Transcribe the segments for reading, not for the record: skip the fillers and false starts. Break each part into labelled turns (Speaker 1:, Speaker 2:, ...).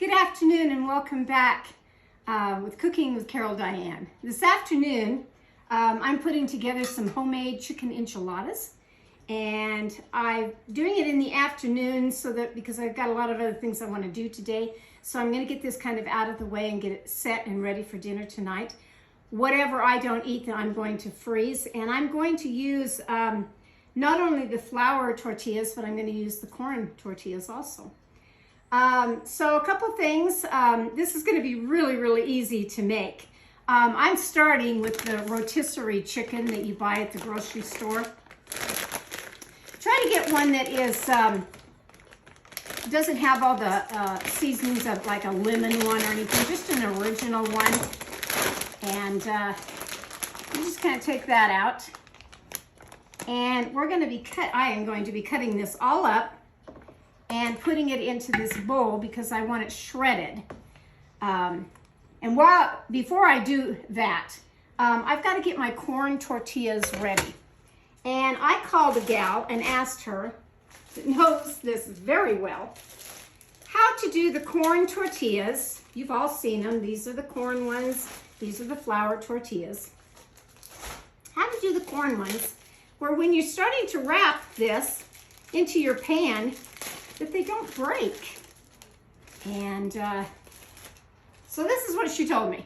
Speaker 1: Good afternoon and welcome back with Cooking with Carol Diane. This afternoon I'm putting together some homemade chicken enchiladas, and I'm doing it in the afternoon because I've got a lot of other things I want to do today. So I'm going to get this kind of out of the way and get it set and ready for dinner tonight. Whatever I don't eat, then I'm going to freeze, and I'm going to use not only the flour tortillas, but I'm going to use the corn tortillas also. So a couple things. This is going to be really easy to make. I'm starting with the rotisserie chicken that you buy at the grocery store. Try to get one that is doesn't have all the seasonings of like a lemon one or anything, just an original one. And you just kind of take that out. And we're going to be I am going to be cutting this all up and putting it into this bowl because I want it shredded. And before I do that, I've got to get my corn tortillas ready. And I called a gal and asked her, that knows this very well, how to do the corn tortillas. You've all seen them. These are the corn ones. These are the flour tortillas. How to do the corn ones, where when you're starting to wrap this into your pan, that they don't break. And so this is what she told me.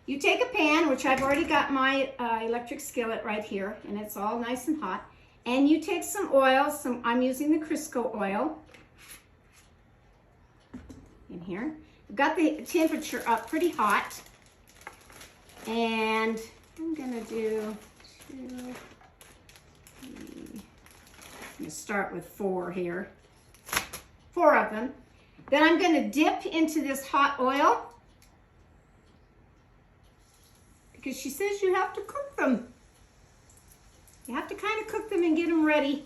Speaker 1: You take a pan, which I've already got my electric skillet right here, and it's all nice and hot. And you take some oil. I'm using the Crisco oil in here. I've got the temperature up pretty hot. And I'm gonna do I'm gonna start with 4 here. 4 of them. Then I'm going to dip into this hot oil because she says you have to cook them. You have to kind of cook them and get them ready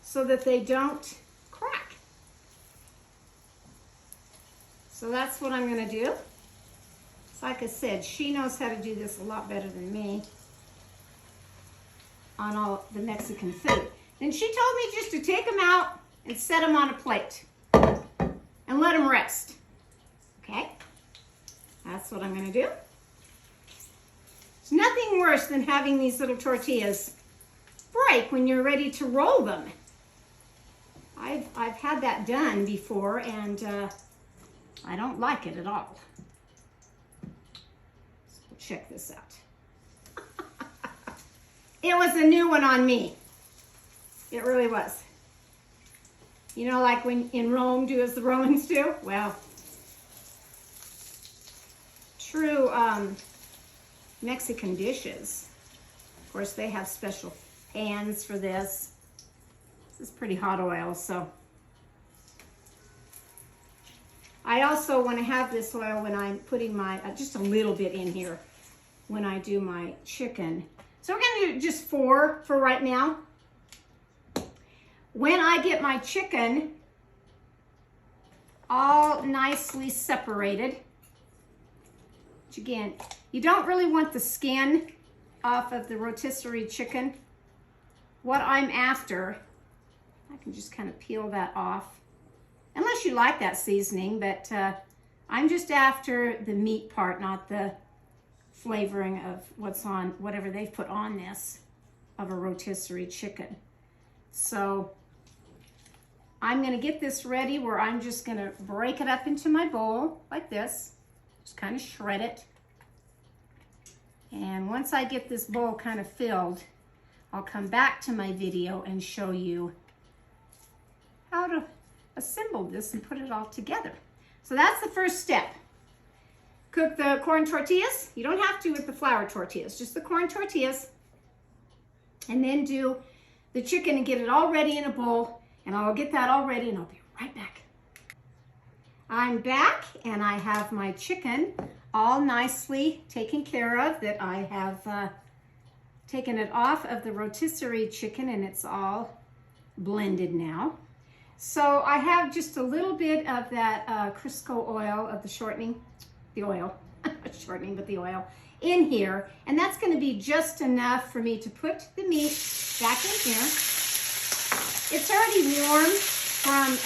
Speaker 1: so that they don't crack. So that's what I'm going to do. It's like I said, she knows how to do this a lot better than me on all the Mexican food. And she told me just to take them out and set them on a plate and let them rest. Okay? That's what I'm going to do. It's nothing worse than having these little tortillas break when you're ready to roll them. I've had that done before, and I don't like it at all. So check this out. It was a new one on me. It really was. You know, like when in Rome, do as the Romans do? Well, true Mexican dishes. Of course, they have special pans for this. This is pretty hot oil, so. I also want to have this oil when I'm putting my, just a little bit in here when I do my chicken. So we're going to do just 4 for right now. When I get my chicken all nicely separated, which again, you don't really want the skin off of the rotisserie chicken. What I'm after, I can just kind of peel that off, unless you like that seasoning, but I'm just after the meat part, not the flavoring of what's on, whatever they've put on this, of a rotisserie chicken. So I'm going to get this ready where I'm just going to break it up into my bowl like this. Just kind of shred it. And once I get this bowl kind of filled, I'll come back to my video and show you how to assemble this and put it all together. So that's the first step. Cook the corn tortillas. You don't have to with the flour tortillas, just the corn tortillas. And then do the chicken and get it all ready in a bowl. And I'll get that all ready and I'll be right back. I'm back and I have my chicken all nicely taken care of, that I have taken it off of the rotisserie chicken and it's all blended now. So I have just a little bit of that Crisco oil of the shortening, the oil, shortening, but the oil in here. And that's going to be just enough for me to put the meat back in here. It's already warm from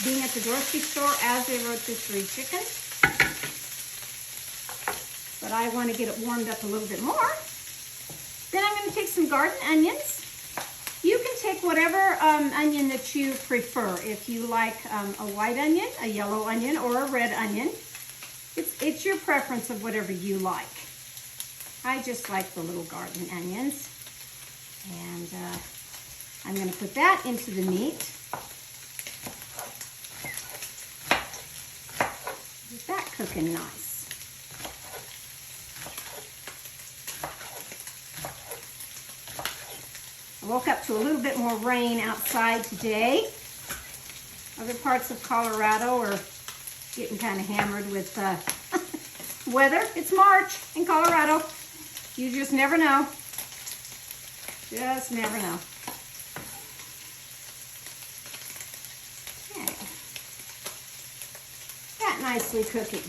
Speaker 1: being at the grocery store as a rotisserie chicken. But I want to get it warmed up a little bit more. Then I'm going to take some garden onions. You can take whatever onion that you prefer. If you like a white onion, a yellow onion, or a red onion, it's your preference of whatever you like. I just like the little garden onions. And I'm going to put that into the meat. Get that cooking nice. I woke up to a little bit more rain outside today. Other parts of Colorado are getting kind of hammered with weather. It's March in Colorado. You just never know. Just never know. Okay. That nicely cooking.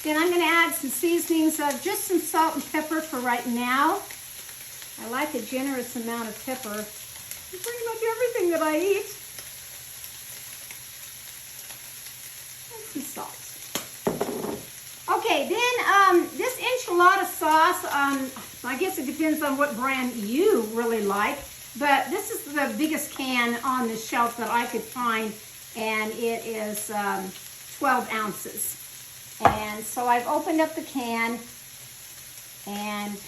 Speaker 1: Then I'm going to add some seasonings of just some salt and pepper for right now. I like a generous amount of pepper in pretty much everything that I eat. And some salt. Okay, then this enchilada sauce, I guess it depends on what brand you really like, but this is the biggest can on the shelf that I could find, and it is 12 ounces. And so I've opened up the can, and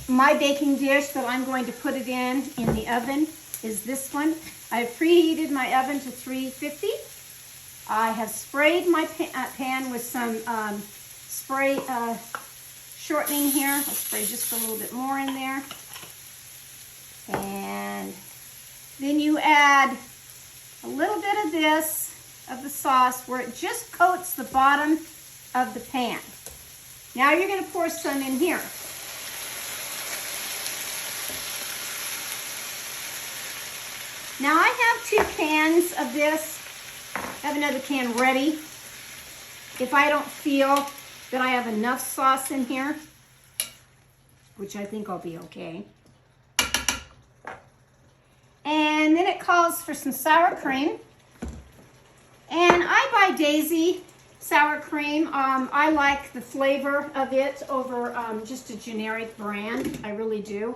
Speaker 1: my baking dish that I'm going to put it in the oven is this one. I've preheated my oven to 350. I have sprayed my pan with some spray shortening here. I'll spray just a little bit more in there. And then you add a little bit of this, of the sauce, where it just coats the bottom of the pan. Now you're going to pour some in here. Now I have 2 cans of this. I have another can ready if I don't feel that I have enough sauce in here, which I think I'll be okay. And then it calls for some sour cream. And I buy Daisy sour cream. I like the flavor of it over just a generic brand. I really do.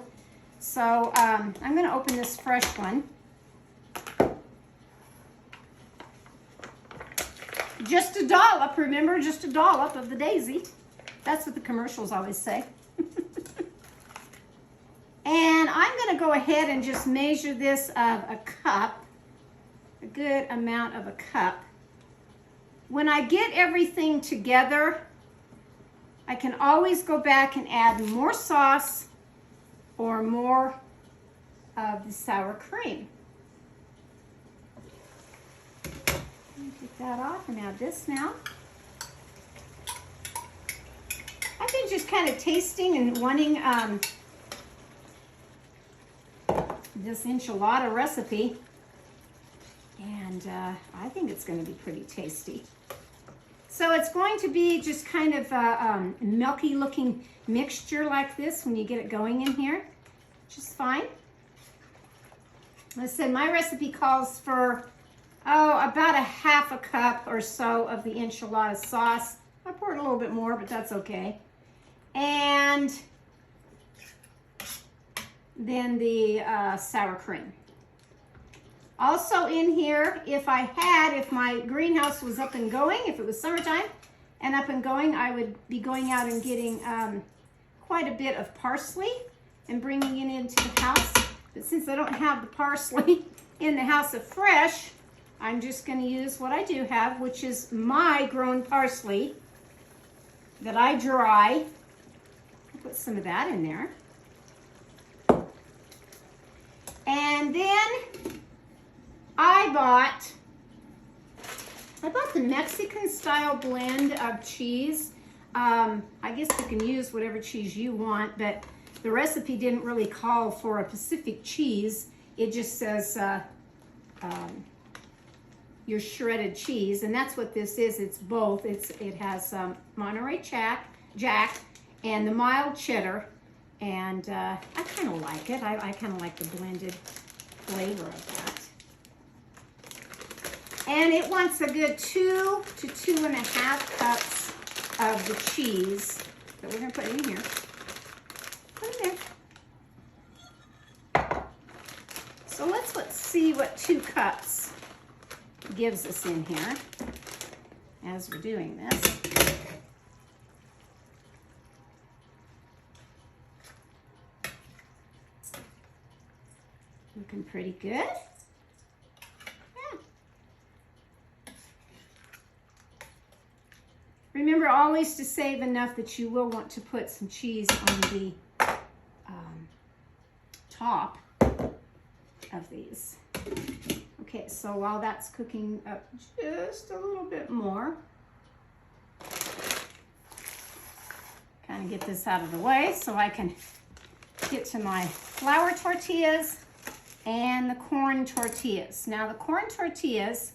Speaker 1: So I'm going to open this fresh one. Just a dollop, remember, just a dollop of the Daisy. That's what the commercials always say. And I'm going to go ahead and just measure this of a cup, a good amount of a cup. When I get everything together, I can always go back and add more sauce or more of the sour cream. Get that off and add this now. I've been just kind of tasting and wanting this enchilada recipe, and I think it's going to be pretty tasty. So it's going to be just kind of a milky looking mixture like this when you get it going in here, which is fine. Like I said, my recipe calls for about a half a cup or so of the enchilada sauce. I poured a little bit more, but that's okay. And then the sour cream. Also in here, if my greenhouse was up and going, if it was summertime and up and going, I would be going out and getting quite a bit of parsley and bringing it into the house. But since I don't have the parsley in the house of fresh, I'm just going to use what I do have, which is my grown parsley that I dry. I'll put some of that in there. And then I bought the Mexican style blend of cheese. I guess you can use whatever cheese you want, but the recipe didn't really call for a specific cheese. It just says your shredded cheese, and that's what this is. It's both. It has Monterey Jack Jack and the mild cheddar. And I kind of like it. I kind of like the blended flavor of that. And it wants a good 2 to 2.5 cups of the cheese that we're going to put in here. Put it there. So let's see what 2 cups gives us in here as we're doing this. Looking pretty good. Yeah. Remember always to save enough that you will want to put some cheese on the top of these. Okay, so while that's cooking up just a little bit more, kind of get this out of the way so I can get to my flour tortillas and the corn tortillas. Now the corn tortillas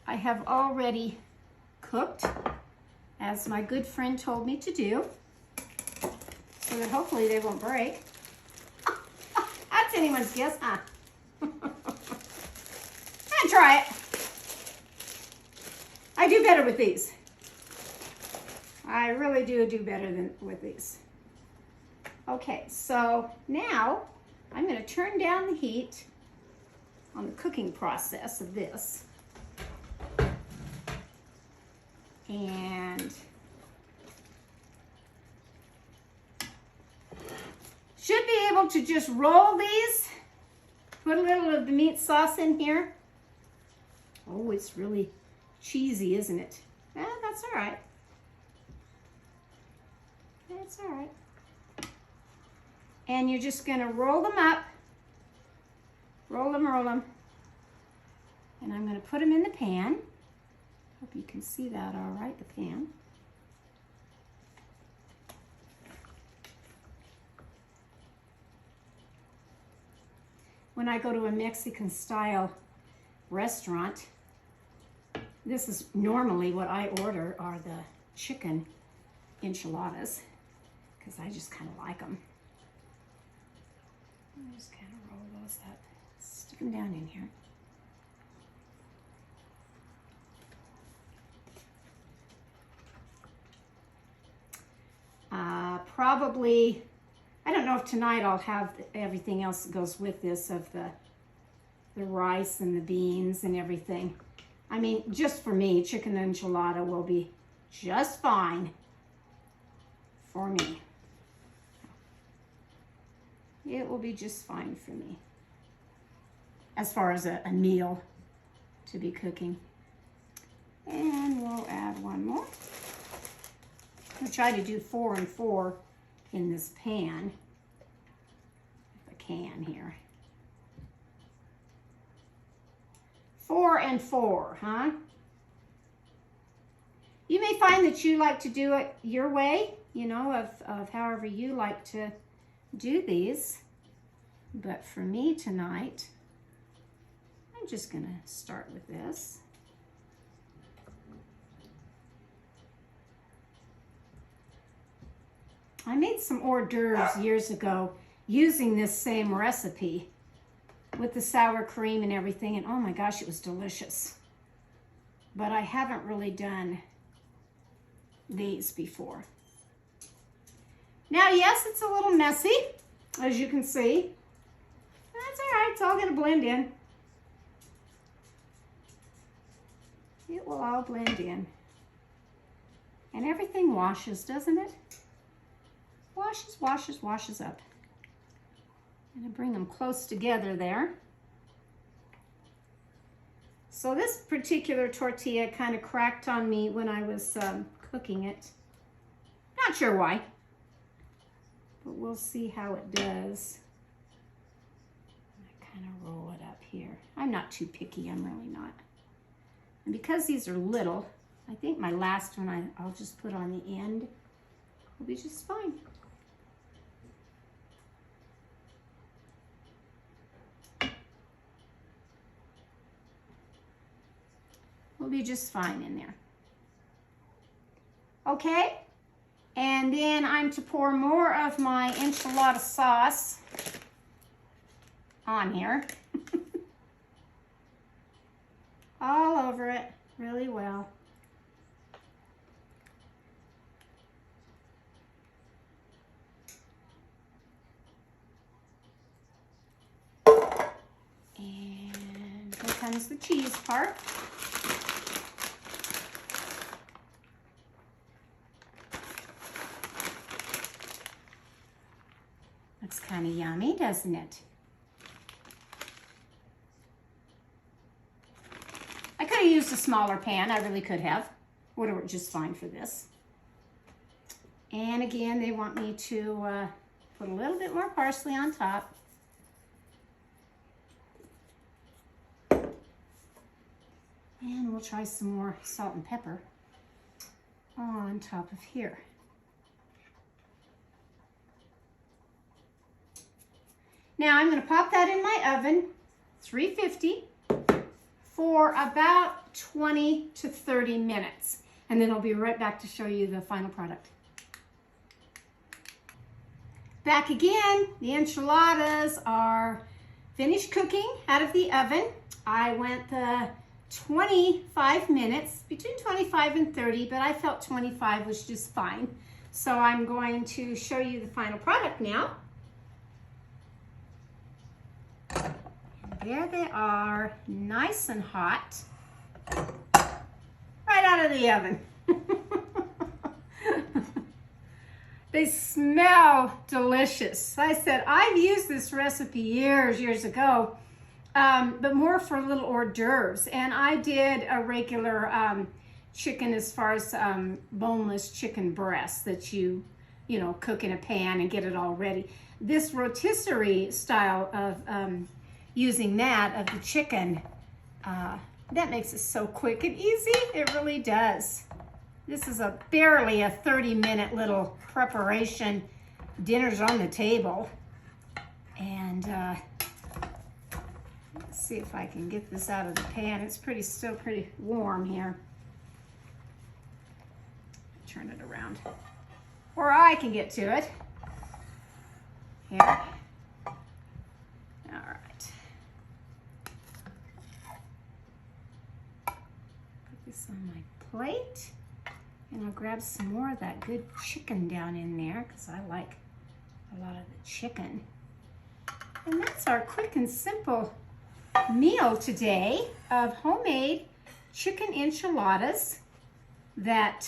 Speaker 1: I have already cooked, as my good friend told me to do, so that hopefully they won't break. That's anyone's guess, huh? I'll try it. I do better with these. I really do better than with these. Okay, so now I'm going to turn down the heat on the cooking process of this. And should be able to just roll these, put a little of the meat sauce in here. Oh, it's really cheesy, isn't it? That's all right. That's all right. And you're just going to roll them up. Roll them. And I'm going to put them in the pan. Hope you can see that all right, the pan. When I go to a Mexican style restaurant, this is normally what I order are the chicken enchiladas, because I just kind of like them. Just kind of roll those up, stick them down in here. Probably, I don't know if tonight I'll have everything else that goes with this, of the rice and the beans and everything. I mean, just for me, chicken enchilada will be just fine for me. It will be just fine for me as far as a meal to be cooking. And we'll add one more. I'll try to do 4 and 4 in this pan, if I can here. 4 and 4, huh? You may find that you like to do it your way, you know, of however you like to do these. But for me tonight, I'm just gonna start with this. I made some hors d'oeuvres years ago using this same recipe with the sour cream and everything, and oh my gosh, it was delicious. But I haven't really done these before. Now, yes, it's a little messy, as you can see. That's all right, it's all gonna blend in. It will all blend in. And everything washes, doesn't it? Washes up. I'm gonna bring them close together there. So this particular tortilla kind of cracked on me when I was cooking it. Not sure why, but we'll see how it does. I kind of roll it up here. I'm not too picky, I'm really not. And because these are little, I think my last one I'll just put on the end. Will be just fine. Will be just fine in there. Okay, And then I'm to pour more of my enchilada sauce on here. All over it really well. And here comes the cheese part. Looks kind of yummy, doesn't it? I could have used a smaller pan. I really could have. Would have worked just fine for this. And again, they want me to put a little bit more parsley on top. And we'll try some more salt and pepper on top of here. Now I'm going to pop that in my oven, 350, for about 20 to 30 minutes. And then I'll be right back to show you the final product. Back again, the enchiladas are finished cooking out of the oven. I went the 25 minutes, between 25 and 30, but I felt 25 was just fine. So I'm going to show you the final product now. There they are, nice and hot, right out of the oven. They smell delicious. I said, I've used this recipe years ago, but more for little hors d'oeuvres. And I did a regular chicken as far as boneless chicken breast that you cook in a pan and get it all ready. This rotisserie style of using that of the chicken, that makes it so quick and easy. It really does. This is barely a 30-minute little preparation. Dinner's on the table. And let's see if I can get this out of the pan. It's still pretty warm here. Turn it around. Or I can get to it. Here. All right. Put this on my plate. And I'll grab some more of that good chicken down in there because I like a lot of the chicken. And that's our quick and simple meal today of homemade chicken enchiladas that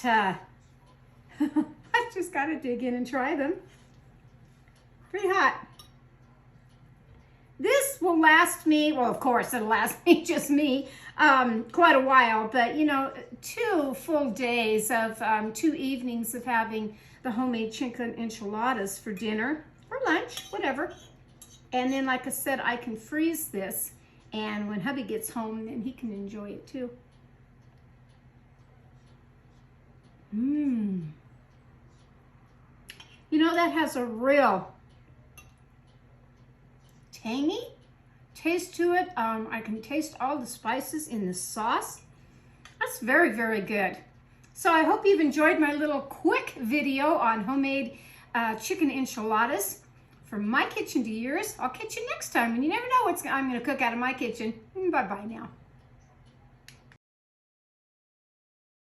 Speaker 1: I've just got to dig in and try them. Pretty hot. This will last me, well, of course, it'll last me, just me, quite a while. But, 2 full days of 2 evenings of having the homemade chicken enchiladas for dinner or lunch, whatever. And then, like I said, I can freeze this. And when hubby gets home, then he can enjoy it too. Mmm. That has a real tangy taste to it. I can taste all the spices in the sauce. That's very, very good. So I hope you've enjoyed my little quick video on homemade chicken enchiladas. From my kitchen to yours. I'll catch you next time. And you never know what I'm going to cook out of my kitchen. Bye-bye now.